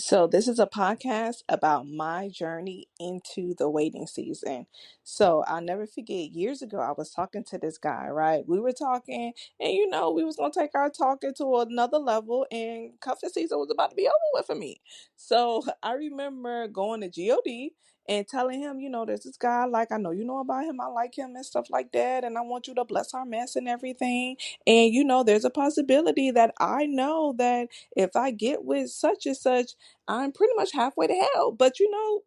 So, this is a podcast about my journey into the waiting season. So, I'll never forget years ago, I was talking to this guy, right? We were talking, and we was going to take our talking to another level, and cuffing season was about to be over with for me. So, I remember going to GOD and telling him, there's this guy, like, I know you know about him, I like him and stuff like that, and I want you to bless our mess and everything. And, there's a possibility that I know that if I get with such and such, I'm pretty much halfway to hell, but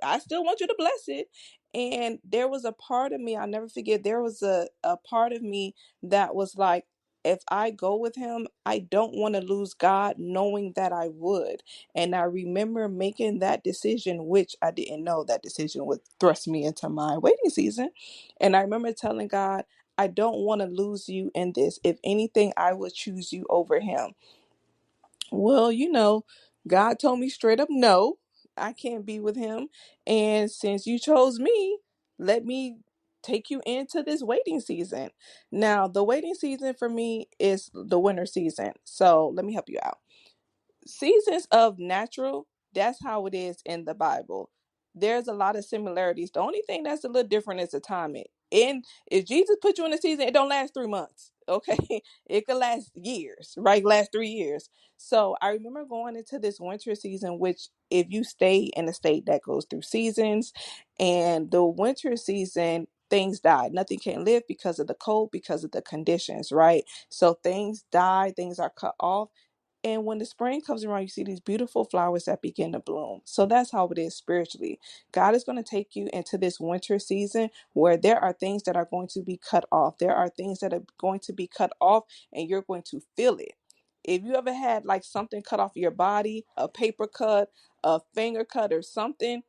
I still want you to bless it. And there was a part of me, I'll never forget, there was a part of me that was like, if I go with him, I don't want to lose God, knowing that I would. And I remember making that decision, which I didn't know that decision would thrust me into my waiting season. And I remember telling God, I don't want to lose you in this. If anything, I would choose you over him. Well, God told me straight up, no, I can't be with him. And since you chose me, let me take you into this waiting season. Now, the waiting season for me is the winter season. So let me help you out. Seasons of natural, that's how it is in the Bible. There's a lot of similarities. The only thing that's a little different is the timing. And if Jesus put you in a season, it don't last 3 months. Okay. It could last years, right? Last 3 years. So I remember going into this winter season, which if you stay in a state that goes through seasons, and the winter season, things die. Nothing can live because of the cold, because of the conditions, right? So things die, things are cut off. And when the spring comes around, you see these beautiful flowers that begin to bloom. So that's how it is spiritually. God is going to take you into this winter season where there are things that are going to be cut off. There are things that are going to be cut off, and you're going to feel it. If you ever had like something cut off your body, a paper cut, a finger cut, or something,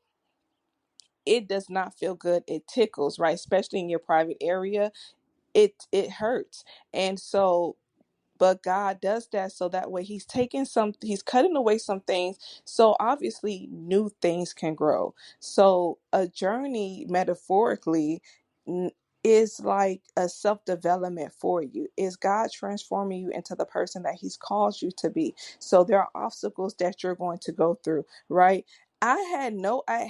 it does not feel good. It tickles, right? Especially in your private area. It hurts. And so, but God does that so that way he's cutting away some things, so obviously new things can grow. So a journey, metaphorically, n- is like a self-development for you. Is God transforming you into the person that he's called you to be? So there are obstacles that you're going to go through, right? I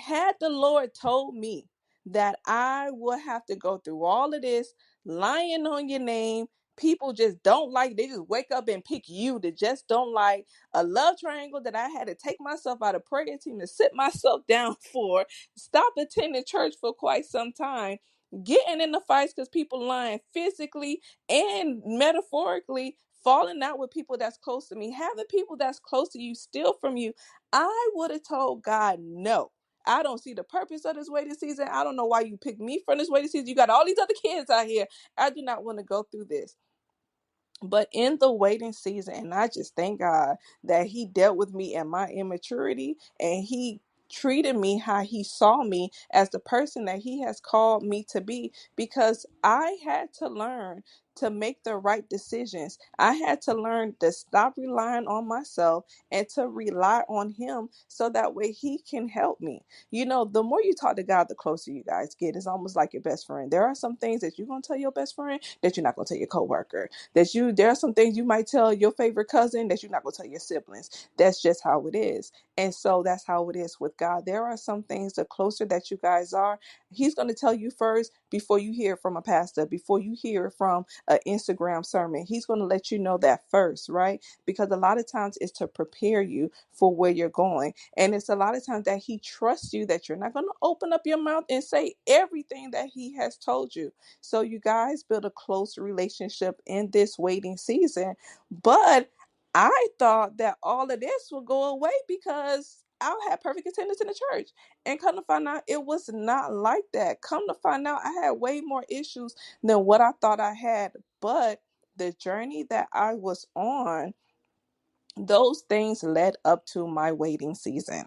had the Lord told me that I would have to go through all of this lying on your name. People just don't like, they just wake up and pick you, to just don't like a love triangle that I had to take myself out of prayer team to sit myself down for, stop attending church for quite some time, getting in the fights because people lying physically and metaphorically, falling out with people that's close to me, having people that's close to you steal from you. I would have told God no. I don't see the purpose of this waiting season. I don't know why you picked me from this waiting season. You got all these other kids out here. I do not want to go through this. But in the waiting season, and I just thank God that he dealt with me in my immaturity, and he treated me how he saw me as the person that he has called me to be, because I had to learn to make the right decisions. I had to learn to stop relying on myself and to rely on him so that way he can help me. The more you talk to God, the closer you guys get. It's almost like your best friend. There are some things that you're going to tell your best friend that you're not going to tell your coworker. There are some things you might tell your favorite cousin that you're not going to tell your siblings. That's just how it is. And so that's how it is with God. There are some things, the closer that you guys are, he's going to tell you first before you hear from a pastor, before you hear from an Instagram sermon. He's going to let you know that first, right? Because a lot of times it's to prepare you for where you're going. And it's a lot of times that he trusts you, that you're not going to open up your mouth and say everything that he has told you. So you guys build a close relationship in this waiting season. But I thought that all of this would go away because I'll have perfect attendance in the church. And come to find out, it was not like that. Come to find out, I had way more issues than what I thought I had. But the journey that I was on, those things led up to my waiting season.